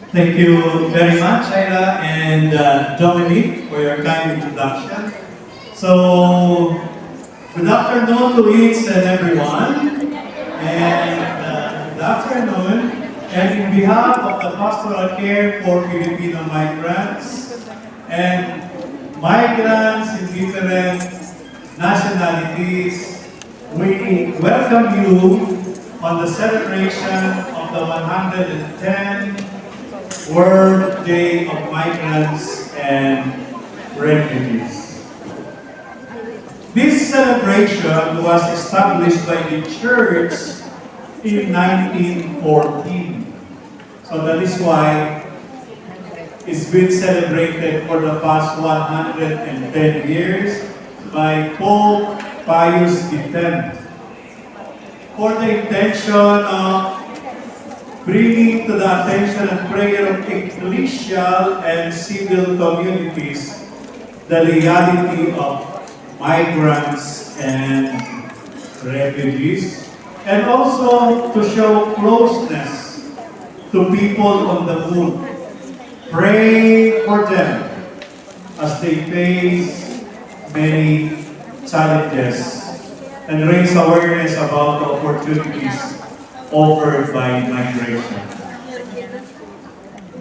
Thank you very much, Ira and Dominic, for your kind introduction. So, good afternoon to each and everyone. And good afternoon. And in behalf of the Pastoral Care for Filipino Migrants and migrants in different nationalities, we welcome you on the celebration of the 110th World Day of Migrants and Refugees. This celebration was established by the Church in 1914. So that is why it's been celebrated for the past 110 years by Pope Pius X for the intention of bringing to the attention and prayer of ecclesial and civil communities the reality of migrants and refugees, and also to show closeness to people on the move. Pray for them as they face many challenges and raise awareness about the opportunities offered by migration.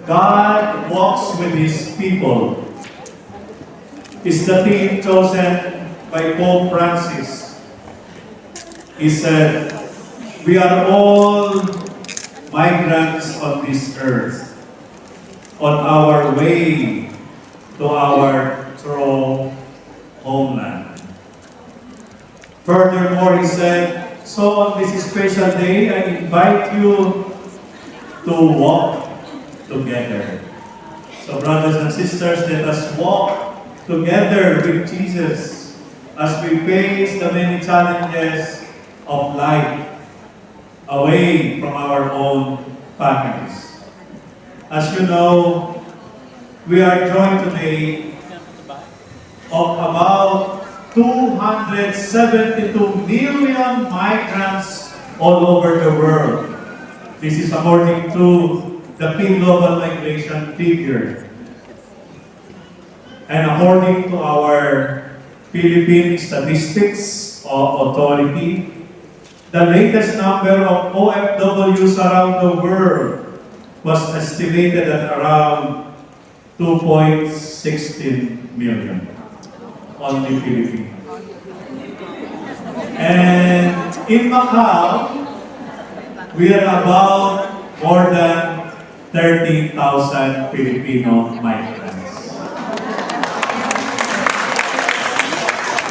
God walks with His people is the theme chosen by Pope Francis. He said, "We are all migrants on this earth, on our way to our true homeland." Furthermore, he said, "So on this special day, I invite you to walk together." So brothers and sisters, let us walk together with Jesus as we face the many challenges of life away from our own families. As you know, we are joined today of about 272 million migrants all over the world. This is according to the PIN Global Migration figure. And according to our Philippine Statistics Authority, the latest number of OFWs around the world was estimated at around 2.16 million. Only Philippines. And in Macau, we are about more than 13,000 Filipino migrants.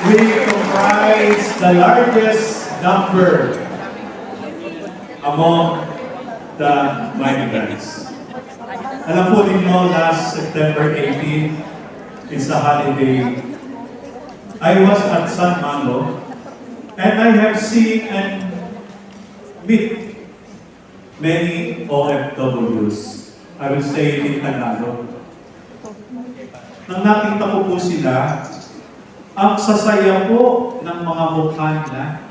We comprise the largest number among the migrants. Alam po ninyo, last September 18, it's a holiday. I was at San Malo, and I have seen and meet many OFWs. I will say it in Tagalog. Nang nakita ko po sila, ang sasaya po ng mga mukha nila.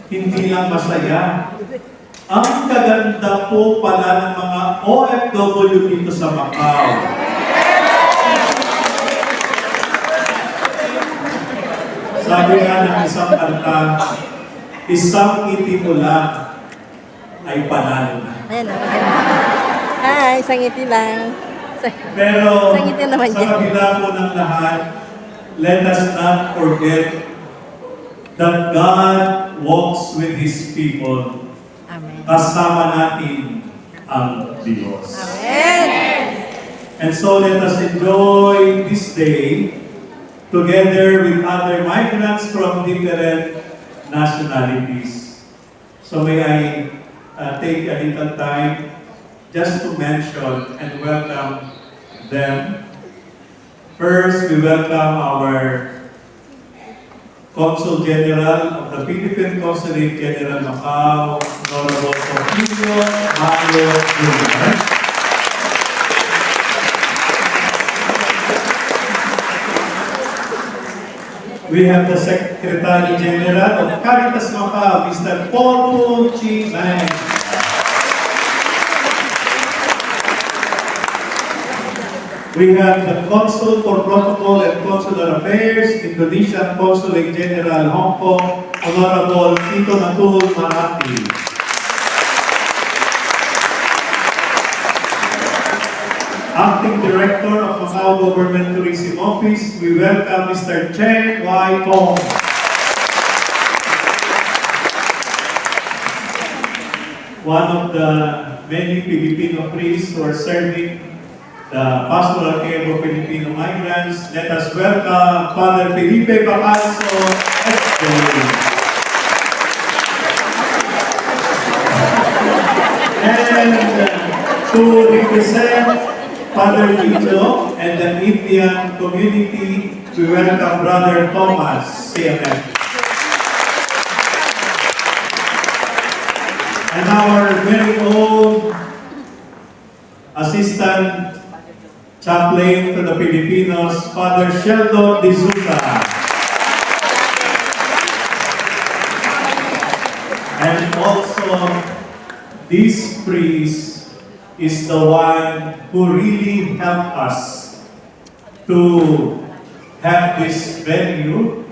Hindi lang masaya. Ang gaganda po pala ng mga OFW dito sa Macau. Sabi nga ng isang kanta, isang ngiti mo lang ay panalo na. Ayan, maganda. Isang ngiti lang. Pero isang ngiti naman sa yan. kabila po ng lahat, let us not forget that God walks with His people. Amen. Kasama natin ang Diyos. Amen. And so let us enjoy this day together with other migrants from different nationalities. So may I take a little time just to mention and welcome them. First, we welcome our Consul General of the Philippine Consulate General Macau, Honorable Porfirio Mayo Jr. We have the Secretary General of Caritas Macau, Mr. Paul Chi Mang. We have the Consul for Protocol and Consular Affairs, Indonesian Consulate General Hong Kong, Honorable Tito Natul Marati. Acting Director of Macau Government Tourism Office, we welcome Mr. Chen Y. Tong. One of the many Filipino priests who are serving the pastoral care of Filipino migrants. Let us welcome Father Felipe Bacalso, SJ. And to represent Father Gito and the Indian community, we welcome Brother Thomas, CMF. And our very own Assistant Chaplain to the Filipinos, Father Sheldon De Souza. And also, this priest is the one who really helped us to have this venue,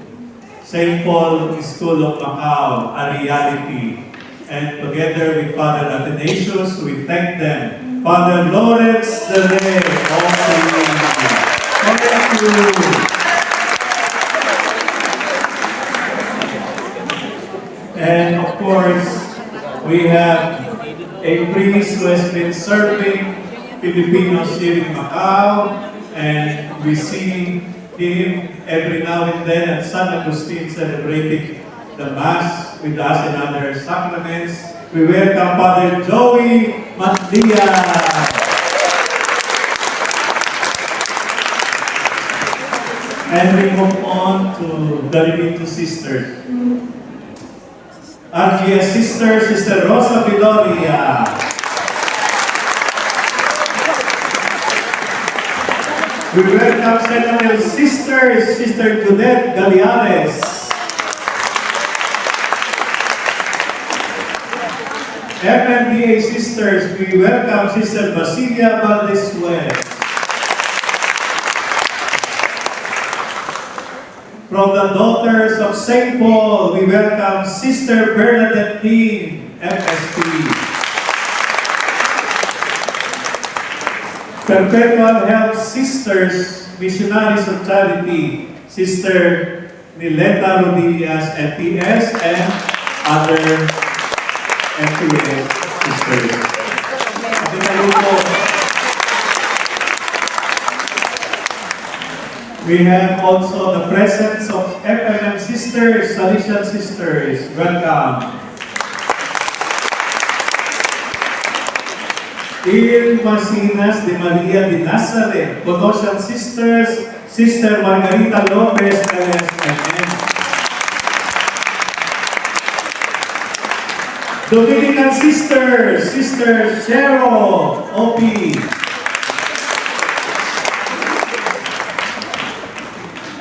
St. Paul School of Macau, a reality. And together with Father Athanasius, we thank them. Father Lawrence Dele, also thank you. And of course, we have a priest who has been serving Filipinos here in Macau, and we see him every now and then at San Agustin celebrating the Mass with us and other sacraments. We welcome Father Joey Matlia. And we move on to the Living Sisters. RGS Sister, Sister Rosa Viloria. We welcome Seminole Sisters, Sister Judet Galianes. FMDA Sisters, we welcome Sister Basilia Valdez-West. From the Daughters of St. Paul, we welcome Sister Bernadette Dean, FSP. Perpetual Health Sisters, Missionaries of Charity, Sister Nileta Rodillas, FPS, and other FPS sisters. We have also the presence of FMM sisters, Salesian sisters. Welcome. Il Marcinas de Maria de Nazareth, Colossian sisters, Sister Margarita Lopez, LSMN. Dominican sisters, Sister Cheryl, OP.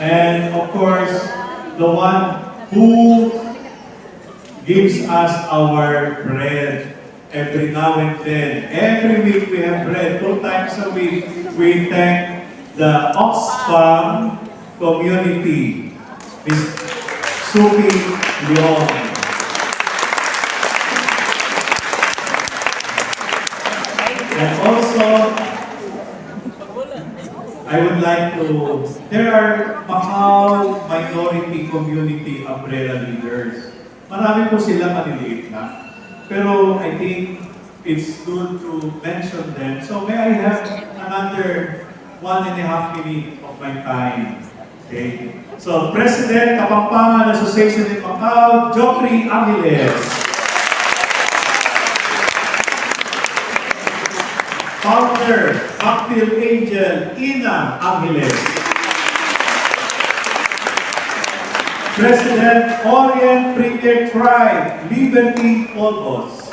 And of course, the one who gives us our bread every now and then. Every week we have bread, 2 times a week. We thank the Oxfam community, Ms. Suki Leon. And also, I would like to, there are Macau minority community umbrella leaders. Marami po sila maliliit na. Pero I think it's good to mention them. So may I have another 1.5 minutes of my time? Okay. So President Kapampangan Association in Macau, Jopri Angeles. Founder, Macfield Angel, Ina Angeles. President, Orient Premier Tribe, Liberty Olmos.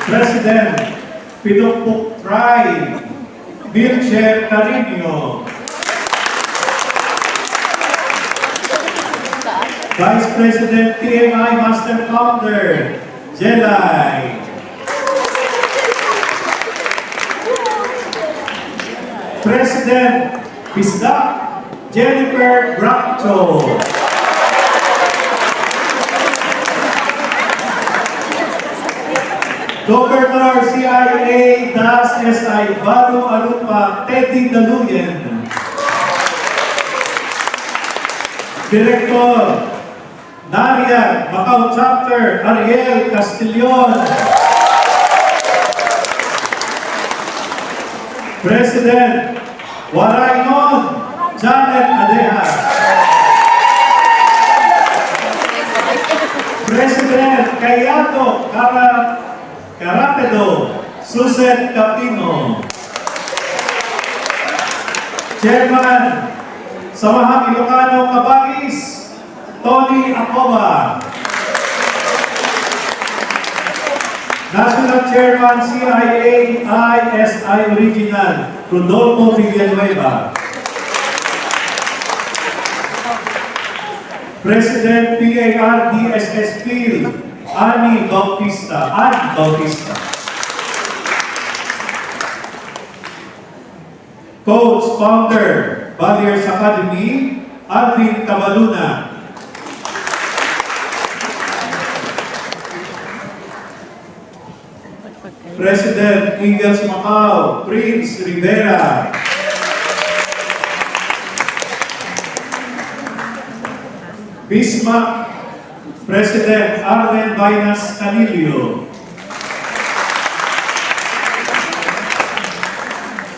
President, Pinupuk Tribe, Vilcher Carino. Vice President, TMI Master Founder, Jelay. President Pisdak Jennifer Bracto. Governor CIA DAS SI Baru Arupa Teddy Daluyan. Director Narian Macau Chapter Ariel Castillon. President Waraynon Janet Adejas. President Kayato Carapedo Susan Capino. Chairman Samahang Ilocano Kabagis Tony Acoba. National Chairman CIA ISI Original Rodolfo Villanueva. President PAR DSS Phil Annie Bautista. Coach Founder Barriers Academy Alvin Cabaluna. President Eagles Macau Prince Rivera. Bismarck President Arlen Vainas Canilio.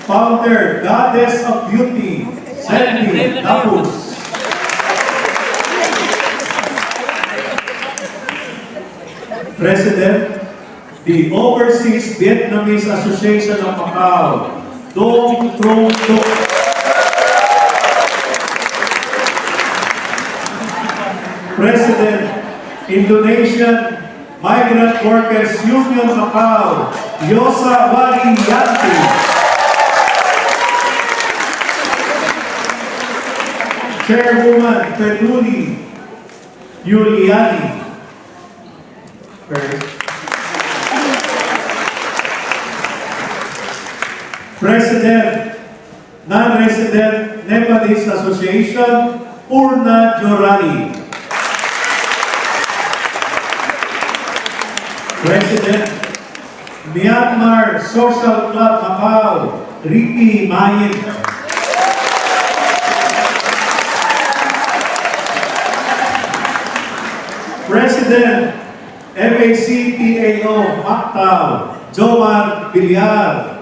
Founder Goddess of Beauty Sandy Lapus. President the Overseas Vietnamese Association of Macau, Dong Trong Duc. President, Indonesian Migrant Workers Union Macau, Yosa Wari Yanti. Chairwoman Peduli Yuliani. First. President, Non-Resident Nepalese Association, Purna Jorali. President, Myanmar Social Club Macau, Ricky Mayin. President, MACTAO Macau, Jomar Villar.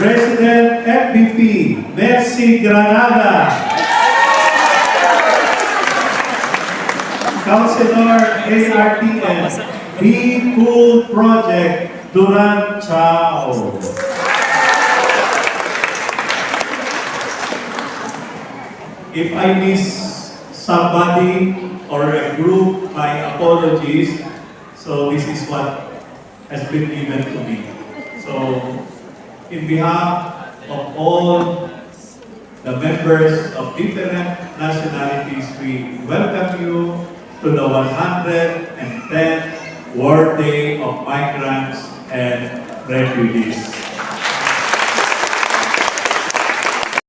President FBP, Mercy Granada. Councilor ARTM, Be Cool Project, Duran Chao. If I miss somebody or a group, my apologies. So this is what has been given to me. So, in behalf of all the members of different nationalities, we welcome you to the 110th World Day of Migrants and Refugees.